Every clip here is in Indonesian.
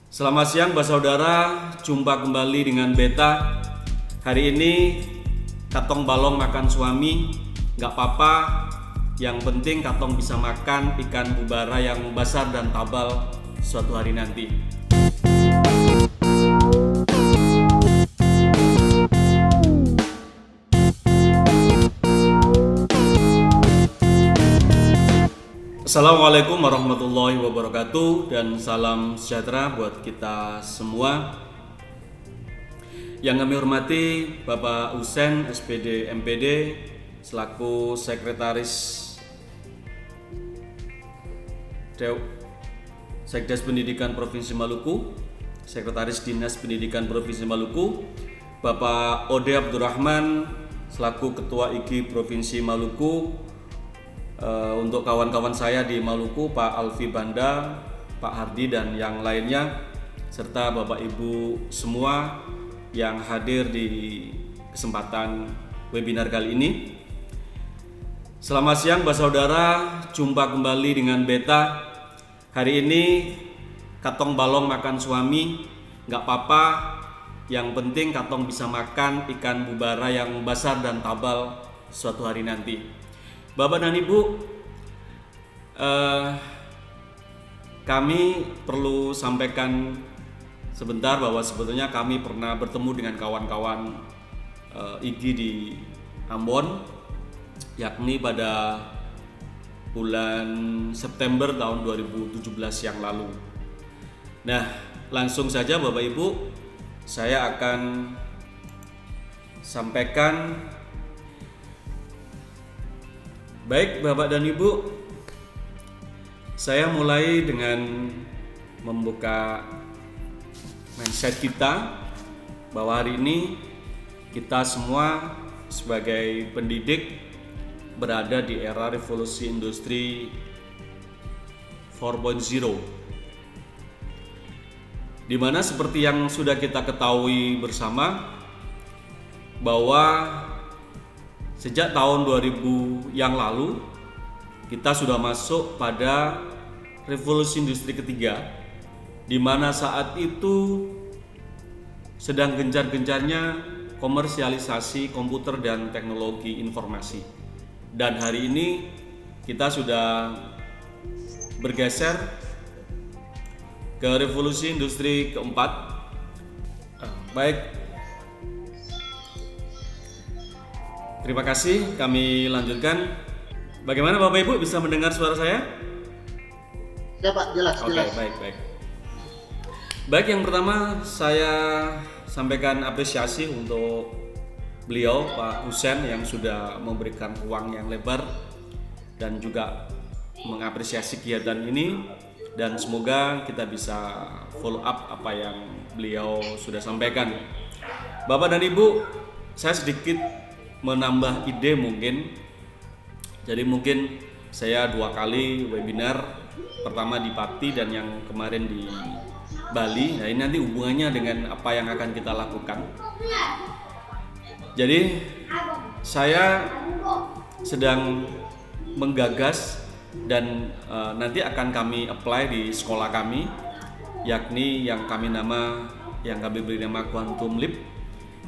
Selamat siang Mbak Saudara, jumpa kembali dengan Beta. Hari ini katong balong makan suami, gak apa-apa. Yang penting katong bisa makan ikan bubara yang besar dan tabal suatu hari nanti. Assalamualaikum warahmatullahi wabarakatuh dan salam sejahtera buat kita semua. Yang kami hormati Bapak Husen SPD MPD selaku Sekretaris Sekdes Pendidikan Provinsi Maluku, Sekretaris Dinas Pendidikan Provinsi Maluku, Bapak Ode Abdurrahman selaku Ketua IGI Provinsi Maluku. Untuk kawan-kawan saya di Maluku, Pak Alfi Banda, Pak Hardi dan yang lainnya, serta Bapak Ibu semua yang hadir di kesempatan webinar kali ini. Selamat siang Mbak Saudara, jumpa kembali dengan Beta. Hari ini katong balong makan suami, gak apa-apa. Yang penting katong bisa makan ikan bubara yang besar dan tabal suatu hari nanti. Bapak dan Ibu, kami perlu sampaikan sebentar bahwa sebetulnya kami pernah bertemu dengan kawan-kawan IGI di Ambon, yakni pada bulan September tahun 2017 yang lalu. Nah, langsung saja Bapak Ibu, saya akan sampaikan. Baik Bapak dan Ibu, saya mulai dengan membuka mindset kita bahwa hari ini kita semua sebagai pendidik berada di era revolusi industri 4.0, di mana seperti yang sudah kita ketahui bersama bahwa sejak tahun 2000 yang lalu kita sudah masuk pada revolusi industri ketiga, di mana saat itu sedang gencar-gencarnya komersialisasi komputer dan teknologi informasi. Dan hari ini kita sudah bergeser ke revolusi industri keempat. Baik, terima kasih, kami lanjutkan. Bagaimana Bapak Ibu, bisa mendengar suara saya? Ya Pak, jelas. Oke, baik. Baik, yang pertama saya sampaikan apresiasi untuk beliau Pak Husen yang sudah memberikan ruang yang lebar dan juga mengapresiasi kegiatan ini, dan semoga kita bisa follow up apa yang beliau sudah sampaikan. Bapak dan Ibu, saya sedikit menambah ide mungkin. Jadi mungkin saya 2 kali webinar, pertama di Pati dan yang kemarin di Bali. Nah, ini nanti hubungannya dengan apa yang akan kita lakukan. Jadi saya sedang menggagas dan nanti akan kami apply di sekolah kami, yakni yang kami beri nama Quantum Leap,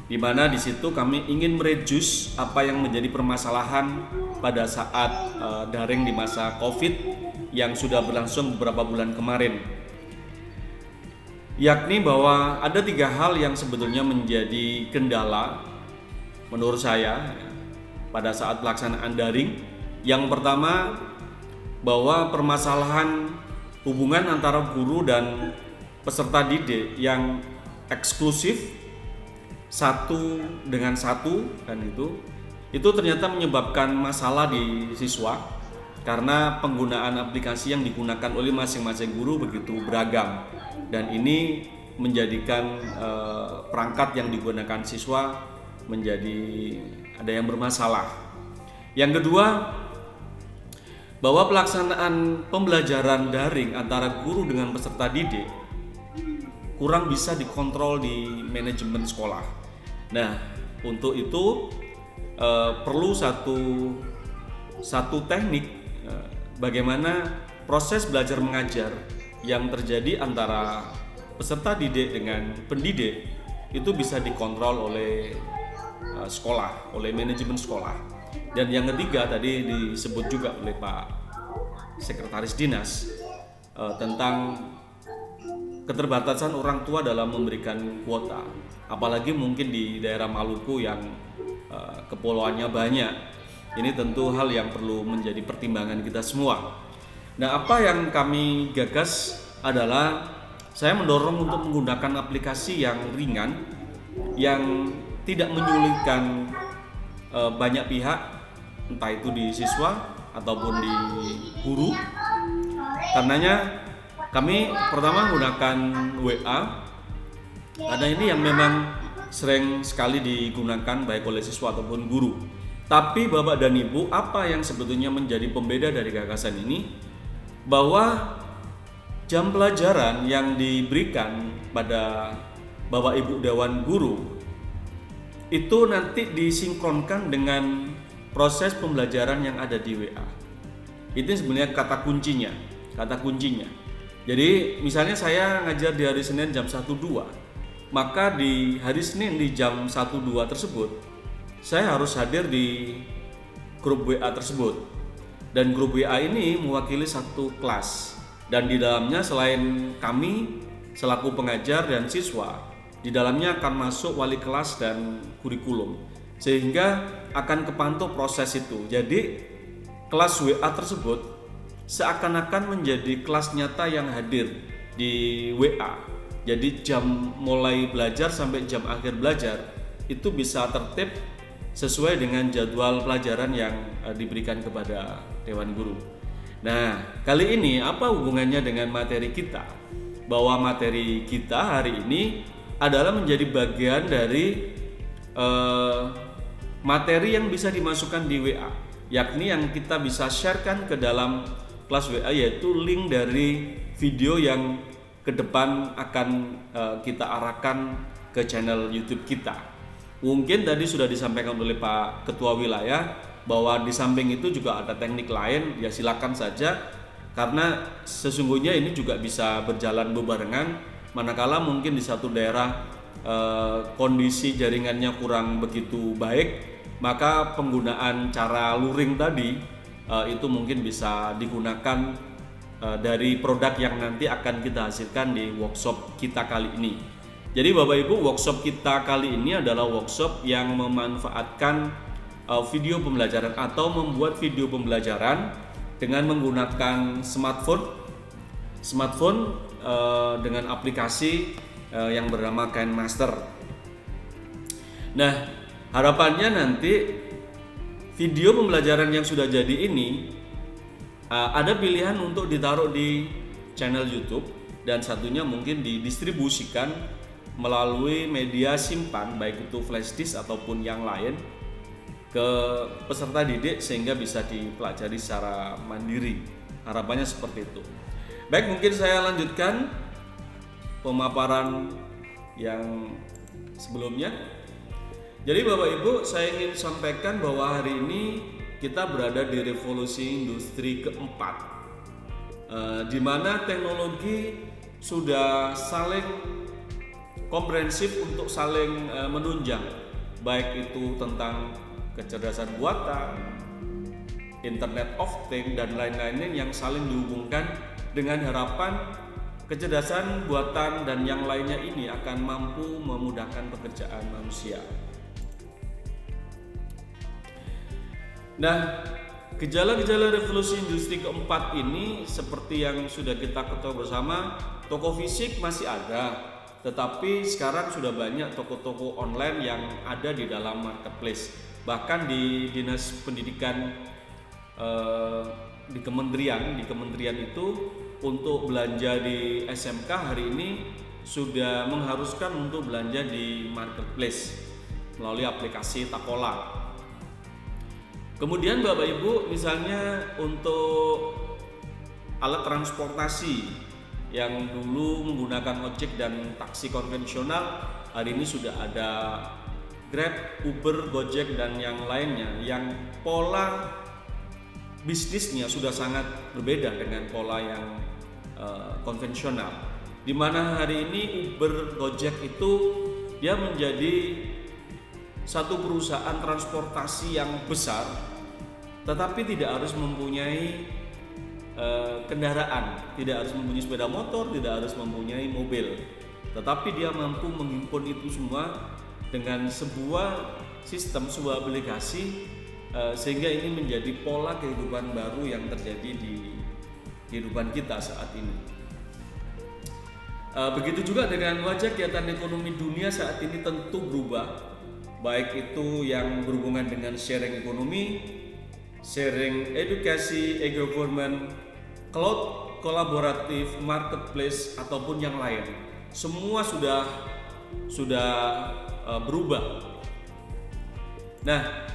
di mana di situ kami ingin mereduce apa yang menjadi permasalahan pada saat daring di masa Covid yang sudah berlangsung beberapa bulan kemarin. Yakni bahwa ada 3 hal yang sebetulnya menjadi kendala menurut saya pada saat pelaksanaan daring. Yang pertama, bahwa permasalahan hubungan antara guru dan peserta didik yang eksklusif satu dengan satu, dan itu ternyata menyebabkan masalah di siswa karena penggunaan aplikasi yang digunakan oleh masing-masing guru begitu beragam, dan ini menjadikan perangkat yang digunakan siswa menjadi ada yang bermasalah. Yang kedua, bahwa pelaksanaan pembelajaran daring antara guru dengan peserta didik kurang bisa dikontrol di manajemen sekolah. Nah, untuk itu perlu satu teknik bagaimana proses belajar mengajar yang terjadi antara peserta didik dengan pendidik itu bisa dikontrol oleh sekolah, oleh manajemen sekolah. Dan yang ketiga tadi disebut juga oleh Pak Sekretaris Dinas tentang keterbatasan orang tua dalam memberikan kuota, apalagi mungkin di daerah Maluku yang kepulauannya banyak. Ini tentu hal yang perlu menjadi pertimbangan kita semua. Nah, apa yang kami gagas adalah saya mendorong untuk menggunakan aplikasi yang ringan, yang tidak menyulitkan banyak pihak, entah itu di siswa ataupun di guru. Karenanya kami pertama menggunakan WA, karena ini yang memang sering sekali digunakan baik oleh siswa ataupun guru. Tapi Bapak dan Ibu, apa yang sebetulnya menjadi pembeda dari gagasan ini? Bahwa jam pelajaran yang diberikan pada Bapak Ibu Dewan Guru itu nanti disinkronkan dengan proses pembelajaran yang ada di WA. Itu sebenarnya kata kuncinya. Jadi misalnya saya ngajar di hari Senin jam 1.2, maka di hari Senin di jam 1.2 tersebut saya harus hadir di grup WA tersebut. Dan grup WA ini mewakili satu kelas. Dan di dalamnya selain kami selaku pengajar dan siswa, di dalamnya akan masuk wali kelas dan kurikulum. Sehingga akan kepantau proses itu. Jadi kelas WA tersebut seakan-akan menjadi kelas nyata yang hadir di WA. Jadi jam mulai belajar sampai jam akhir belajar itu bisa tertib sesuai dengan jadwal pelajaran yang diberikan kepada Dewan Guru. Nah, kali ini apa hubungannya dengan materi kita? Bahwa materi kita hari ini adalah menjadi bagian dari materi yang bisa dimasukkan di WA, yakni yang kita bisa sharekan ke dalam kelas WA, yaitu link dari video yang ke depan akan kita arahkan ke channel YouTube kita. Mungkin tadi sudah disampaikan oleh Pak Ketua Wilayah bahwa di samping itu juga ada teknik lain, ya silakan saja, karena sesungguhnya ini juga bisa berjalan bebarengan. Manakala mungkin di satu daerah kondisi jaringannya kurang begitu baik, maka penggunaan cara luring tadi itu mungkin bisa digunakan dari produk yang nanti akan kita hasilkan di workshop kita kali ini. Jadi Bapak Ibu, workshop kita kali ini adalah workshop yang memanfaatkan video pembelajaran atau membuat video pembelajaran dengan menggunakan smartphone dengan aplikasi yang bernama KineMaster. Nah, harapannya nanti video pembelajaran yang sudah jadi ini ada pilihan untuk ditaruh di channel YouTube, dan satunya mungkin didistribusikan melalui media simpan, baik itu flash disk ataupun yang lain, ke peserta didik sehingga bisa dipelajari secara mandiri. Harapannya seperti itu. Baik, mungkin saya lanjutkan pemaparan yang sebelumnya. Jadi Bapak Ibu, saya ingin sampaikan bahwa hari ini kita berada di revolusi industri keempat, di mana teknologi sudah saling komprehensif untuk saling menunjang, baik itu tentang kecerdasan buatan, Internet of Things, dan lain-lainnya yang saling dihubungkan dengan harapan kecerdasan buatan dan yang lainnya ini akan mampu memudahkan pekerjaan manusia. Nah, gejala-gejala revolusi industri keempat ini seperti yang sudah kita ketahui bersama, toko fisik masih ada, tetapi sekarang sudah banyak toko-toko online yang ada di dalam marketplace. Bahkan di Dinas Pendidikan di kementerian itu untuk belanja di SMK hari ini sudah mengharuskan untuk belanja di marketplace melalui aplikasi Takola. Kemudian Bapak Ibu, misalnya untuk alat transportasi yang dulu menggunakan ojek dan taksi konvensional, hari ini sudah ada Grab, Uber, Gojek, dan yang lainnya yang pola bisnisnya sudah sangat berbeda dengan pola yang konvensional. di mana hari ini Uber, Gojek itu dia menjadi satu perusahaan transportasi yang besar, tetapi tidak harus mempunyai kendaraan, tidak harus mempunyai sepeda motor, tidak harus mempunyai mobil, tetapi dia mampu menghimpun itu semua dengan sebuah sistem, sebuah aplikasi, sehingga ini menjadi pola kehidupan baru yang terjadi di kehidupan kita saat ini. Begitu juga dengan wajah kegiatan ekonomi dunia saat ini tentu berubah, baik itu yang berhubungan dengan sharing ekonomi, sharing edukasi, e-government, cloud, kolaboratif, marketplace ataupun yang lain. Semua sudah berubah. Nah,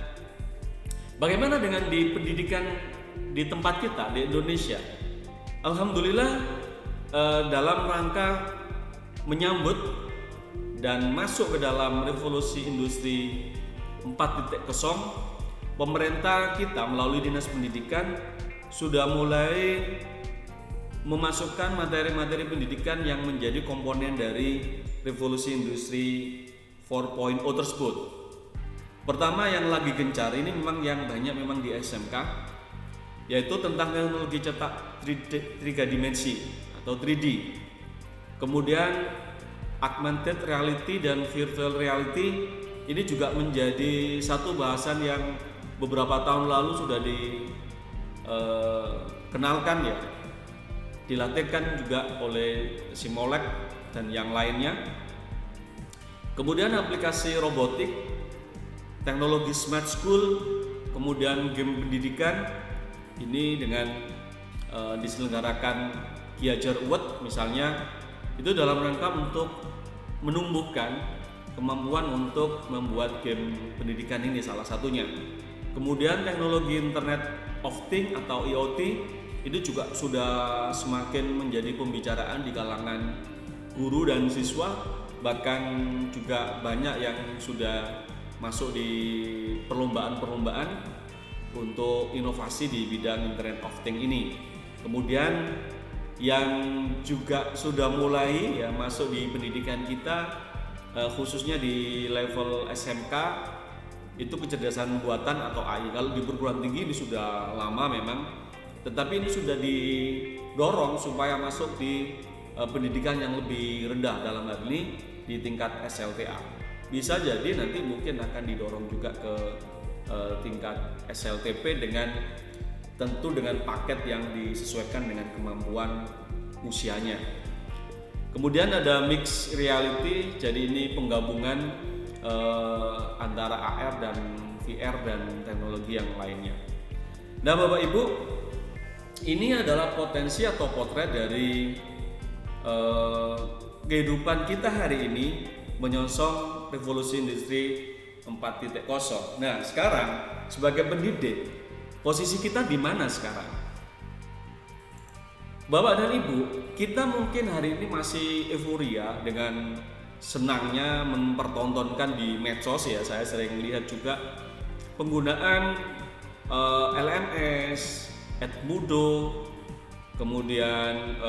bagaimana dengan di pendidikan di tempat kita di Indonesia? Alhamdulillah, dalam rangka menyambut dan masuk ke dalam revolusi industri 4.0, pemerintah kita melalui Dinas Pendidikan sudah mulai memasukkan materi-materi pendidikan yang menjadi komponen dari revolusi industri 4.0 tersebut. Pertama yang lagi gencar ini memang yang banyak memang di SMK, yaitu tentang teknologi cetak 3 dimensi atau 3D. Kemudian augmented reality dan virtual reality ini juga menjadi satu bahasan yang beberapa tahun lalu sudah dikenalkan ya, dilatihkan juga oleh Simolek dan yang lainnya. Kemudian aplikasi robotik, teknologi smart school, kemudian game pendidikan ini dengan diselenggarakan Ki Hajar Award misalnya, itu dalam rangka untuk menumbuhkan kemampuan untuk membuat game pendidikan ini salah satunya. Kemudian teknologi Internet of Things atau IoT itu juga sudah semakin menjadi pembicaraan di kalangan guru dan siswa, bahkan juga banyak yang sudah masuk di perlombaan-perlombaan untuk inovasi di bidang Internet of Things ini. Kemudian yang juga sudah mulai ya masuk di pendidikan kita, khususnya di level SMK, itu kecerdasan buatan atau AI. Kalau di perguruan tinggi ini sudah lama memang, tetapi ini sudah didorong supaya masuk di pendidikan yang lebih rendah, dalam hal ini di tingkat SLTA. Bisa jadi nanti mungkin akan didorong juga ke tingkat SLTP tentu dengan paket yang disesuaikan dengan kemampuan usianya. Kemudian ada mixed reality, jadi ini penggabungan antara AR dan VR dan teknologi yang lainnya. Nah Bapak Ibu, ini adalah potensi atau potret dari kehidupan kita hari ini menyongsong revolusi industri 4.0. Nah sekarang sebagai pendidik, posisi kita di mana sekarang? Bapak dan Ibu, kita mungkin hari ini masih euforia dengan senangnya mempertontonkan di medsos ya. Saya sering lihat juga penggunaan LMS, Edmudo, kemudian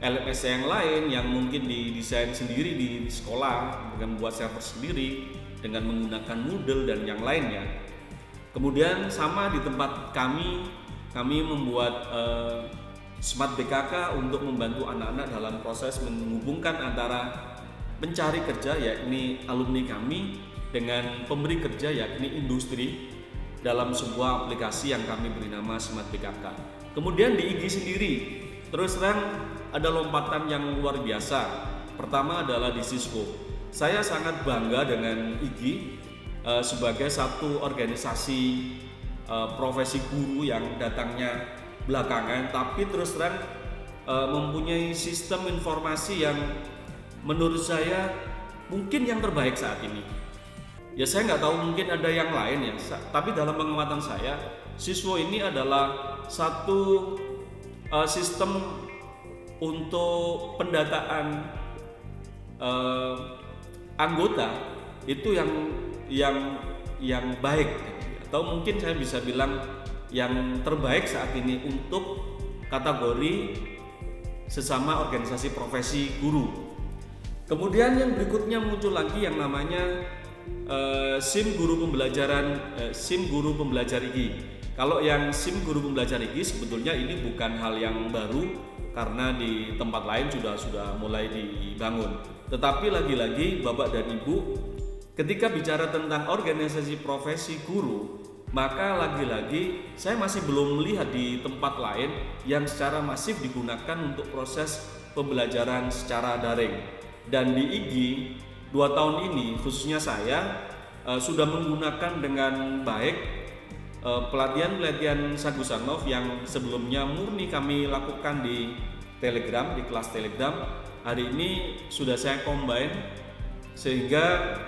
LMS yang lain yang mungkin didesain sendiri di sekolah dengan buat server sendiri dengan menggunakan Moodle dan yang lainnya. Kemudian sama di tempat kami membuat Smart BKK untuk membantu anak-anak dalam proses menghubungkan antara pencari kerja yakni alumni kami dengan pemberi kerja yakni industri dalam sebuah aplikasi yang kami beri nama Smart BKK. Kemudian di IG sendiri terus terang ada lompatan yang luar biasa. Pertama adalah di Cisco. Saya sangat bangga dengan IG sebagai satu organisasi profesi guru yang datangnya belakangan, tapi terus terang mempunyai sistem informasi yang menurut saya mungkin yang terbaik saat ini. Ya saya nggak tahu, mungkin ada yang lain ya, tapi dalam pengamatan saya, Siswo ini adalah satu sistem untuk pendataan anggota itu yang baik, atau mungkin saya bisa bilang yang terbaik saat ini untuk kategori sesama organisasi profesi guru. Kemudian yang berikutnya muncul lagi yang namanya SIM Guru Pembelajaran, SIM Guru Pembelajar IGI. Kalau yang SIM Guru Pembelajar IGI sebetulnya ini bukan hal yang baru karena di tempat lain sudah mulai dibangun. Tetapi lagi-lagi Bapak dan Ibu, ketika bicara tentang organisasi profesi guru, maka lagi-lagi saya masih belum melihat di tempat lain yang secara masif digunakan untuk proses pembelajaran secara daring. Dan di IGI 2 tahun ini khususnya saya sudah menggunakan dengan baik pelatihan-pelatihan Sagusanov yang sebelumnya murni kami lakukan di Telegram, di kelas Telegram. Hari ini sudah saya combine sehingga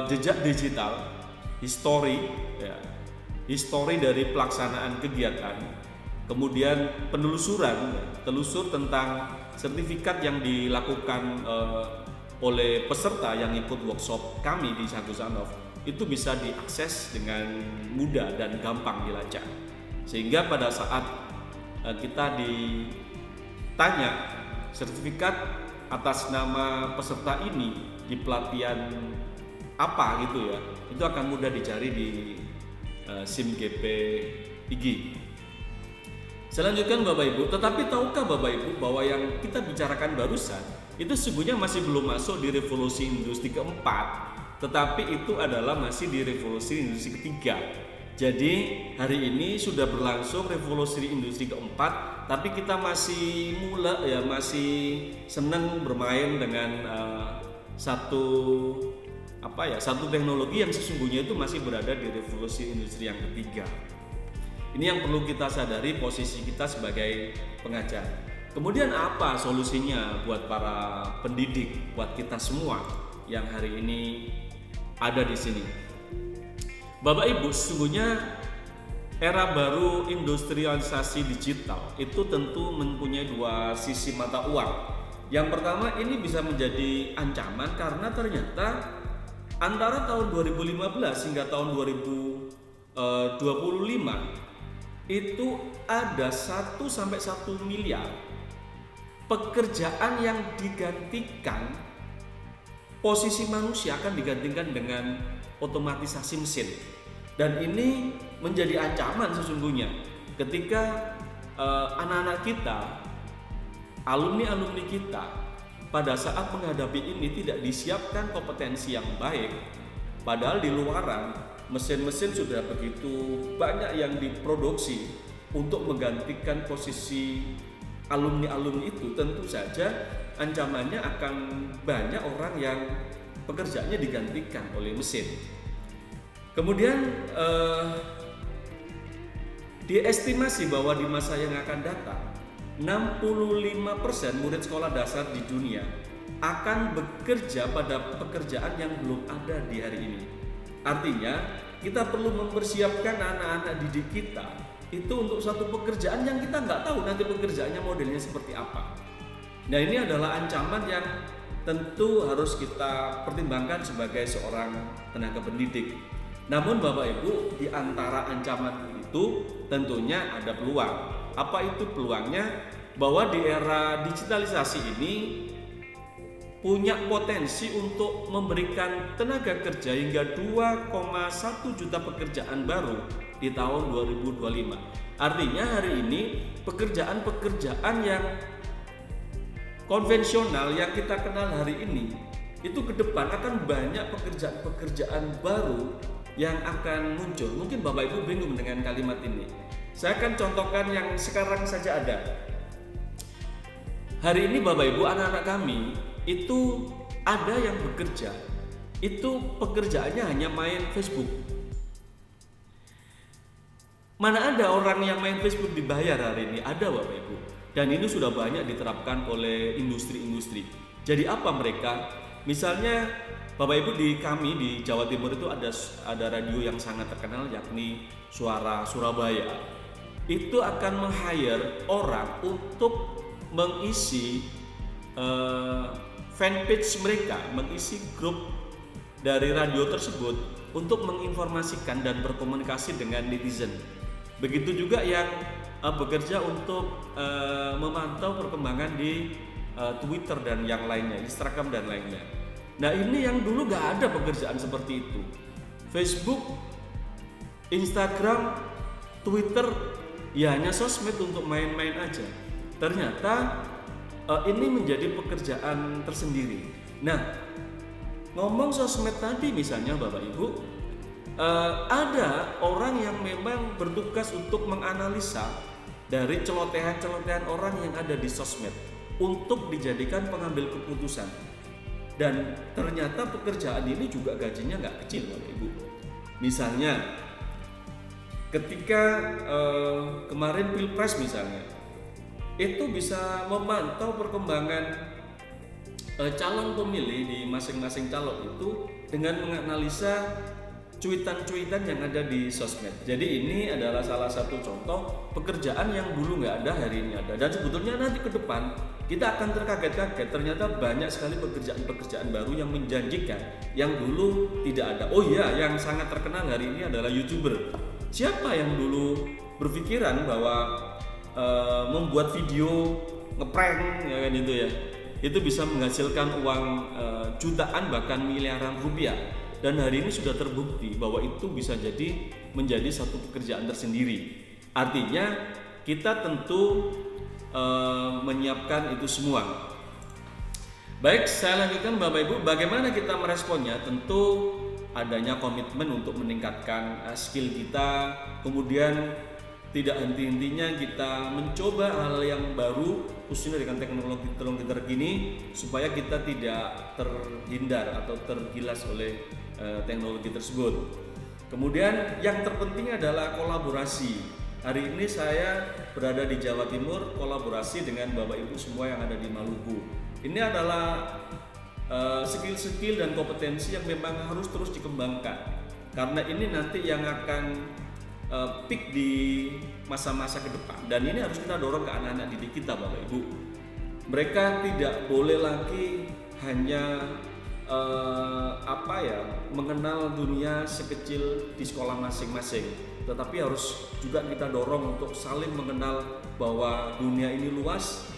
jejak digital, history dari pelaksanaan kegiatan, kemudian telusur tentang sertifikat yang dilakukan oleh peserta yang ikut workshop kami di Sagusanov itu bisa diakses dengan mudah dan gampang dilacak. Sehingga pada saat kita ditanya sertifikat atas nama peserta ini di pelatihan apa gitu ya, itu akan mudah dicari di SIM GP IGI. Selanjutnya Bapak Ibu, tetapi tahukah Bapak Ibu bahwa yang kita bicarakan barusan itu sesungguhnya masih belum masuk di revolusi industri keempat, tetapi itu adalah masih di revolusi industri ketiga. Jadi hari ini sudah berlangsung revolusi industri keempat, tapi kita masih masih senang bermain dengan satu teknologi yang sesungguhnya itu masih berada di revolusi industri yang ketiga. Ini yang perlu kita sadari posisi kita sebagai pengajar. Kemudian apa solusinya buat para pendidik, buat kita semua yang hari ini ada di sini? Bapak Ibu, sesungguhnya era baru industrialisasi digital itu tentu mempunyai 2 sisi mata uang. Yang pertama, ini bisa menjadi ancaman karena ternyata antara tahun 2015 hingga tahun 2025 itu ada 1 sampai 1 miliar pekerjaan yang digantikan, posisi manusia akan digantikan dengan otomatisasi mesin. Dan ini menjadi ancaman sesungguhnya ketika anak-anak kita, alumni-alumni kita pada saat menghadapi ini tidak disiapkan kompetensi yang baik. Padahal di luaran mesin-mesin sudah begitu banyak yang diproduksi untuk menggantikan posisi alumni-alumni itu. Tentu saja ancamannya akan banyak orang yang pekerjaannya digantikan oleh mesin. Kemudian diestimasi bahwa di masa yang akan datang 65% murid sekolah dasar di dunia akan bekerja pada pekerjaan yang belum ada di hari ini. Artinya kita perlu mempersiapkan anak-anak didik kita itu untuk satu pekerjaan yang kita nggak tahu nanti pekerjaannya modelnya seperti apa. Nah, ini adalah ancaman yang tentu harus kita pertimbangkan sebagai seorang tenaga pendidik. Namun Bapak Ibu, di antara ancaman itu tentunya ada peluang. Apa itu peluangnya? Bahwa di era digitalisasi ini punya potensi untuk memberikan tenaga kerja hingga 2,1 juta pekerjaan baru di tahun 2025. Artinya hari ini pekerjaan-pekerjaan yang konvensional yang kita kenal hari ini itu ke depan akan banyak pekerjaan-pekerjaan baru yang akan muncul. Mungkin Bapak Ibu bingung dengan kalimat ini. Saya akan contohkan yang sekarang saja ada. Hari ini Bapak Ibu, anak-anak kami itu ada yang bekerja, itu pekerjaannya hanya main Facebook. Mana ada orang yang main Facebook dibayar hari ini? Ada Bapak Ibu. Dan ini sudah banyak diterapkan oleh industri-industri. Jadi apa mereka? Misalnya Bapak Ibu, di kami di Jawa Timur itu ada radio yang sangat terkenal yakni Suara Surabaya. Itu akan meng-hire orang untuk mengisi fanpage mereka, mengisi grup dari radio tersebut untuk menginformasikan dan berkomunikasi dengan netizen. Begitu juga yang bekerja untuk memantau perkembangan di Twitter dan yang lainnya, Instagram dan lainnya. Nah ini yang dulu nggak ada pekerjaan seperti itu. Facebook, Instagram, Twitter, ya hanya sosmed untuk main-main aja. Ternyata ini menjadi pekerjaan tersendiri. Nah, ngomong sosmed tadi misalnya Bapak Ibu, ada orang yang memang bertugas untuk menganalisa dari celotehan-celotehan orang yang ada di sosmed untuk dijadikan pengambil keputusan. Dan ternyata pekerjaan ini juga gajinya nggak kecil Bapak Ibu. Misalnya ketika kemarin Pilpres misalnya, itu bisa memantau perkembangan calon pemilih di masing-masing calon itu dengan menganalisa cuitan-cuitan yang ada di sosmed. Jadi ini adalah salah satu contoh pekerjaan yang dulu nggak ada, hari ini ada. Dan sebetulnya nanti ke depan kita akan terkaget-kaget, ternyata banyak sekali pekerjaan-pekerjaan baru yang menjanjikan yang dulu tidak ada. Oh iya, yang sangat terkenal hari ini adalah YouTuber. Siapa yang dulu berpikiran bahwa membuat video ngeprank ya kan itu ya, itu bisa menghasilkan uang jutaan bahkan miliaran rupiah. Dan hari ini sudah terbukti bahwa itu bisa menjadi satu pekerjaan tersendiri. Artinya kita tentu menyiapkan itu semua. Baik, saya lanjutkan Bapak Ibu, bagaimana kita meresponnya? Tentu adanya komitmen untuk meningkatkan skill kita, kemudian tidak henti-hentinya kita mencoba hal yang baru khususnya dengan teknologi terkini supaya kita tidak terhindar atau tergilas oleh teknologi tersebut. Kemudian yang terpenting adalah kolaborasi. Hari ini saya berada di Jawa Timur, kolaborasi dengan Bapak Ibu semua yang ada di Maluku. Ini adalah skill-skill dan kompetensi yang memang harus terus dikembangkan. Karena ini nanti yang akan peak di masa-masa ke depan, dan ini harus kita dorong ke anak-anak didik kita Bapak Ibu. Mereka tidak boleh lagi hanya mengenal dunia sekecil di sekolah masing-masing, tetapi harus juga kita dorong untuk saling mengenal bahwa dunia ini luas,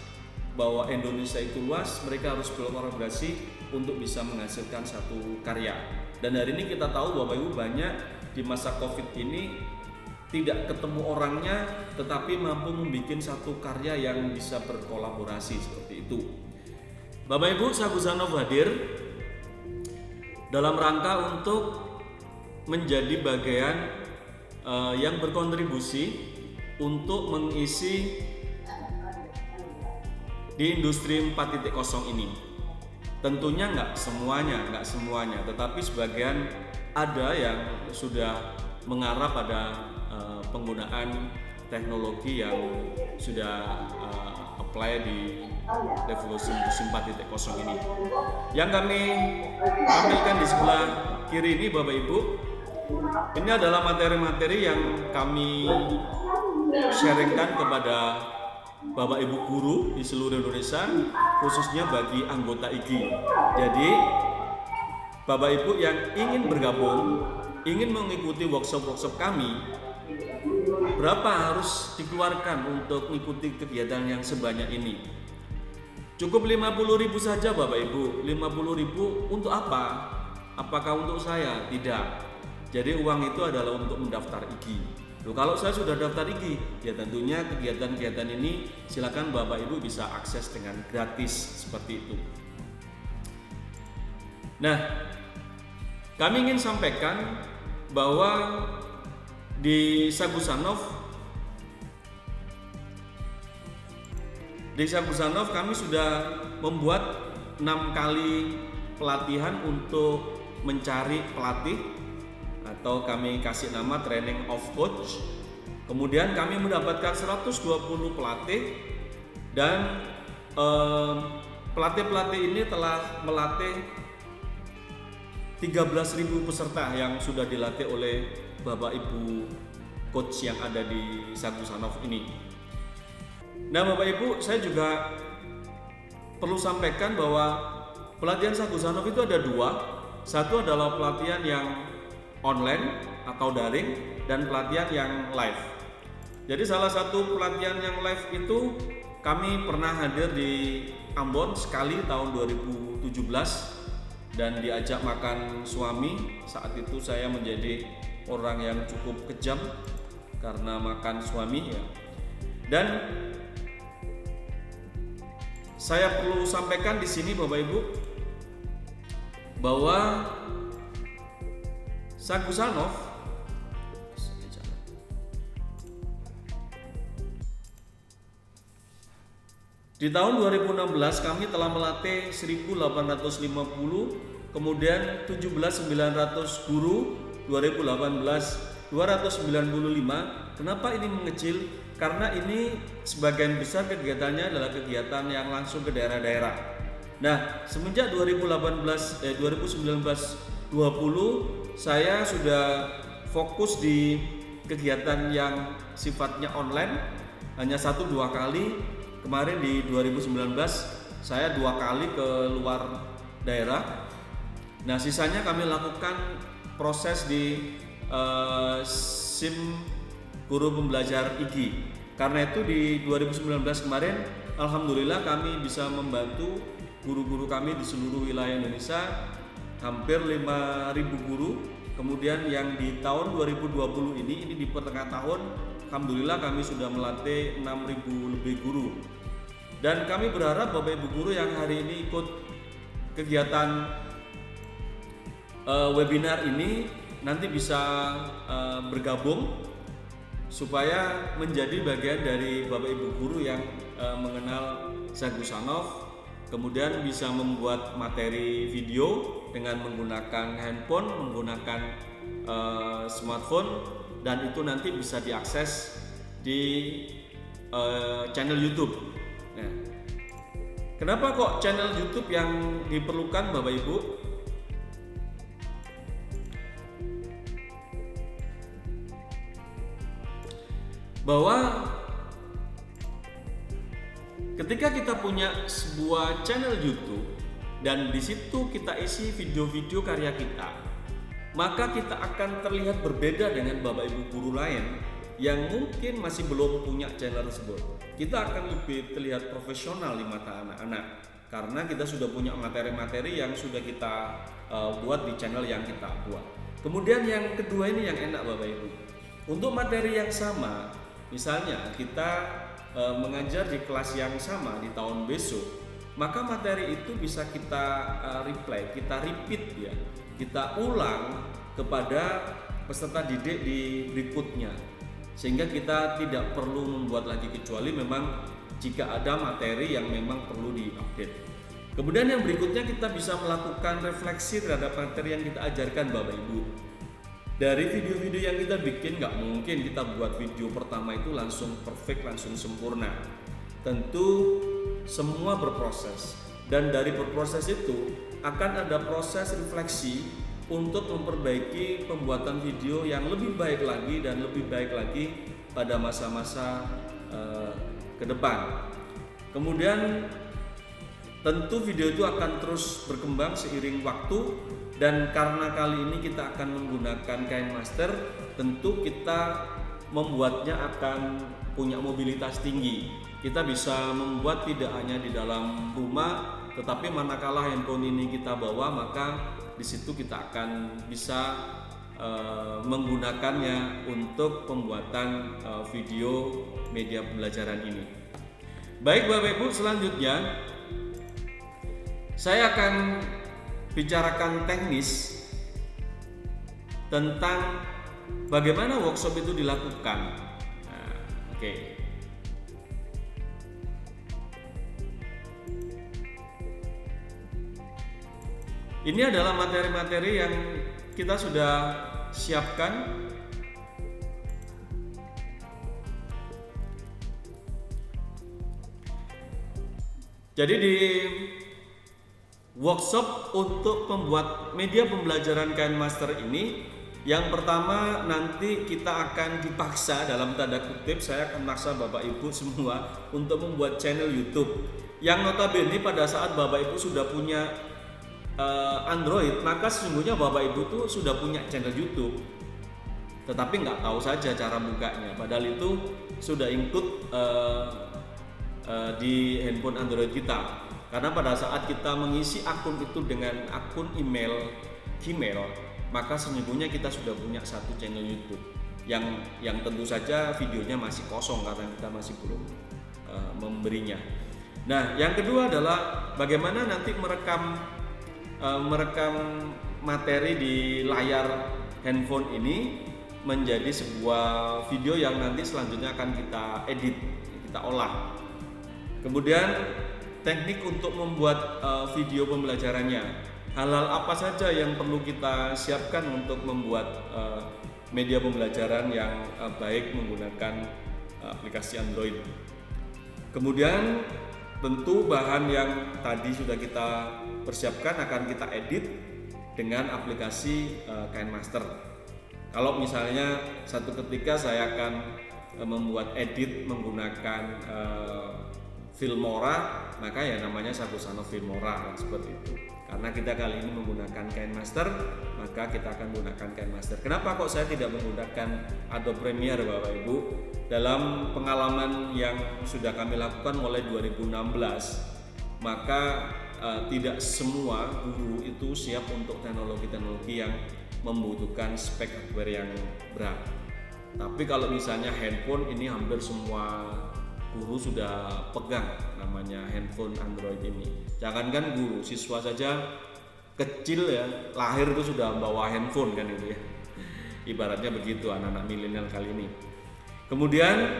bahwa Indonesia itu luas. Mereka harus berkolaborasi untuk bisa menghasilkan satu karya. Dan hari ini kita tahu Bapak Ibu banyak di masa Covid ini tidak ketemu orangnya, tetapi mampu membuat satu karya yang bisa berkolaborasi seperti itu. Bapak Ibu, Saguzanov hadir dalam rangka untuk menjadi bagian yang berkontribusi untuk mengisi di industri 4.0 ini. Tentunya nggak semuanya, tetapi sebagian ada yang sudah mengarah pada penggunaan teknologi yang sudah apply di revolusi 4.0 ini. Yang kami tampilkan di sebelah kiri ini Bapak Ibu, ini adalah materi-materi yang kami sharingkan kepada Bapak Ibu guru di seluruh Indonesia, khususnya bagi anggota IGI. Jadi Bapak Ibu yang ingin bergabung, ingin mengikuti workshop-workshop kami, berapa harus dikeluarkan untuk mengikuti kegiatan yang sebanyak ini? Cukup 50.000 saja Bapak Ibu. 50.000 untuk apa? Apakah untuk saya? Tidak. Jadi uang itu adalah untuk mendaftar IGI. Loh, kalau saya sudah daftar IGI, ya tentunya kegiatan-kegiatan ini silakan Bapak Ibu bisa akses dengan gratis seperti itu. Nah, kami ingin sampaikan bahwa di Saguzanov kami sudah membuat 6 kali pelatihan untuk mencari pelatih, atau kami kasih nama training of coach. Kemudian kami mendapatkan 120 pelatih, dan pelatih-pelatih ini telah melatih 13.000 peserta yang sudah dilatih oleh Bapak Ibu coach yang ada di Saguzanov ini. Nah Bapak Ibu, saya juga perlu sampaikan bahwa pelatihan Saguzanov itu ada 2. Satu adalah pelatihan yang online atau daring, dan pelatihan yang live. Jadi salah satu pelatihan yang live itu kami pernah hadir di Ambon sekali tahun 2017 dan diajak makan suami. Saat itu saya menjadi orang yang cukup kejam karena makan suami ya. Dan saya perlu sampaikan di sini Bapak Ibu bahwa Sagusanov di tahun 2016 kami telah melatih 1.850, kemudian 17.900 guru, 2018 295. Kenapa ini mengecil? Karena ini sebagian besar kegiatannya adalah kegiatan yang langsung ke daerah-daerah. Nah, semenjak 2019 20 saya sudah fokus di kegiatan yang sifatnya online hanya 1-2 kali. Kemarin di 2019 saya 2 kali ke luar daerah. Nah, sisanya kami lakukan proses di SIM guru pembelajar IGI. Karena itu di 2019 kemarin alhamdulillah kami bisa membantu guru-guru kami di seluruh wilayah Indonesia, hampir 5.000 guru. Kemudian yang di tahun 2020 ini di pertengahan tahun alhamdulillah kami sudah melatih 6.000 lebih guru. Dan kami berharap Bapak Ibu guru yang hari ini ikut kegiatan webinar ini nanti bisa bergabung supaya menjadi bagian dari Bapak Ibu guru yang mengenal Sagusanov, kemudian bisa membuat materi video dengan menggunakan handphone, menggunakan smartphone, dan itu nanti bisa diakses di channel YouTube. Nah, kenapa kok channel YouTube yang diperlukan Bapak Ibu? Bahwa ketika kita punya sebuah channel YouTube dan di situ kita isi video-video karya kita, maka kita akan terlihat berbeda dengan Bapak Ibu guru lain yang mungkin masih belum punya channel tersebut. Kita akan lebih terlihat profesional di mata anak-anak karena kita sudah punya materi-materi yang sudah kita buat di channel yang kita buat. Kemudian yang kedua ini yang enak Bapak Ibu. Untuk materi yang sama, misalnya kita mengajar di kelas yang sama di tahun besok, maka materi itu bisa kita replay, kita repeat ya, kita ulang kepada peserta didik di berikutnya, sehingga kita tidak perlu membuat lagi kecuali memang jika ada materi yang memang perlu diupdate. Kemudian yang berikutnya kita bisa melakukan refleksi terhadap materi yang kita ajarkan Bapak Ibu. Dari video-video yang kita bikin nggak mungkin kita buat video pertama itu langsung perfect, langsung sempurna. Tentu semua berproses, dan dari berproses itu akan ada proses refleksi untuk memperbaiki pembuatan video yang lebih baik lagi dan lebih baik lagi pada masa-masa ke depan. Kemudian tentu video itu akan terus berkembang seiring waktu, dan karena kali ini kita akan menggunakan KineMaster, tentu kita membuatnya akan punya mobilitas tinggi. Kita bisa membuat tidak hanya di dalam rumah, tetapi manakala handphone ini kita bawa, maka di situ kita akan bisa menggunakannya untuk pembuatan video media pembelajaran ini. Baik Bapak Ibu, selanjutnya saya akan bicarakan teknis tentang bagaimana workshop itu dilakukan. Nah, oke. Ini adalah materi-materi yang kita sudah siapkan. Jadi di workshop untuk membuat media pembelajaran KineMaster ini, yang pertama nanti kita akan dipaksa, dalam tanda kutip saya akan maksa Bapak Ibu semua untuk membuat channel YouTube. Yang notabene pada saat Bapak Ibu sudah punya Android, maka sesungguhnya Bapak Ibu tuh sudah punya channel YouTube. tetapi nggak tahu saja cara bukanya, padahal itu sudah include di handphone Android kita. Karena pada saat kita mengisi akun itu dengan akun email Gmail, maka sesungguhnya kita sudah punya satu channel YouTube yang tentu saja videonya masih kosong karena kita masih belum memberinya. Nah, yang kedua adalah bagaimana nanti merekam materi di layar handphone ini menjadi sebuah video yang nanti selanjutnya akan kita edit, kita olah. Kemudian teknik untuk membuat video pembelajarannya, hal-hal apa saja yang perlu kita siapkan untuk membuat media pembelajaran yang baik menggunakan aplikasi Android. Kemudian tentu bahan yang tadi sudah kita persiapkan akan kita edit dengan aplikasi KineMaster. Kalau misalnya satu ketika saya akan membuat edit menggunakan Filmora, maka ya namanya Sakusano Filmora seperti itu. Karena kita kali ini menggunakan KineMaster, maka kita akan menggunakan KineMaster. Kenapa kok saya tidak menggunakan Adobe Premiere, Bapak Ibu? Dalam pengalaman yang sudah kami lakukan mulai 2016, maka tidak semua guru itu siap untuk teknologi-teknologi yang membutuhkan spek hardware yang berat. Tapi kalau misalnya handphone ini hampir semua guru sudah pegang namanya handphone Android ini. Jangankan guru, siswa saja kecil ya, lahir itu sudah bawa handphone kan itu ya. Ibaratnya begitu anak-anak milenial kali ini. Kemudian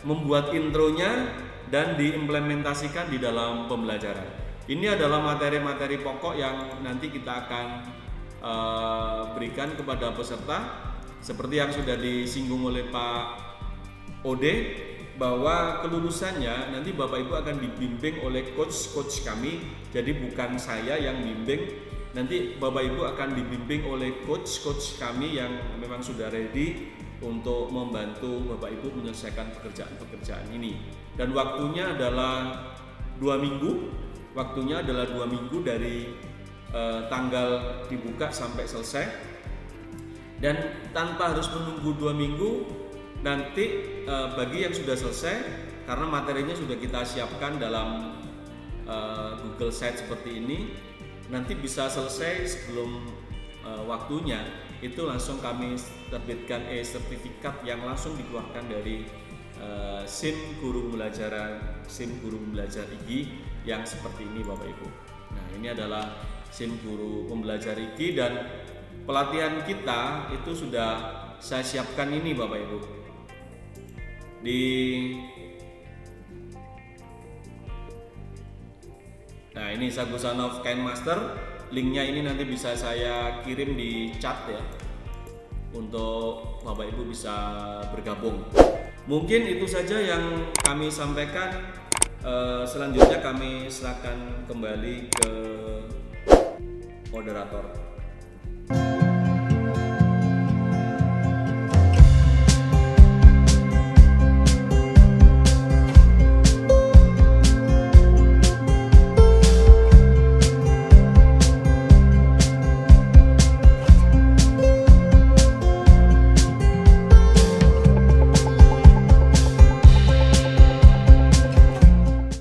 membuat intronya dan diimplementasikan di dalam pembelajaran. Ini adalah materi-materi pokok yang nanti kita akan berikan kepada peserta, seperti yang sudah disinggung oleh Pak Ode, bahwa kelulusannya nanti Bapak Ibu akan dibimbing oleh coach kami. Jadi bukan saya yang bimbing, nanti Bapak Ibu akan dibimbing oleh coach kami yang memang sudah ready untuk membantu Bapak Ibu menyelesaikan pekerjaan ini. Dan waktunya adalah 2 minggu. Waktunya adalah 2 minggu dari tanggal dibuka sampai selesai. Dan tanpa harus menunggu 2 minggu, nanti bagi yang sudah selesai, karena materinya sudah kita siapkan dalam Google Sheet seperti ini, nanti bisa selesai sebelum waktunya, itu langsung kami terbitkan sertifikat yang langsung dikeluarkan dari SIM guru pembelajar IGI yang seperti ini, Bapak Ibu. Nah, ini adalah SIM guru pembelajar IGI, dan pelatihan kita itu sudah saya siapkan ini, Bapak Ibu. Nah, ini Sakusano KineMaster, linknya ini nanti bisa saya kirim di chat ya, untuk Bapak Ibu bisa bergabung. Mungkin itu saja yang kami sampaikan. Selanjutnya kami serahkan kembali ke moderator.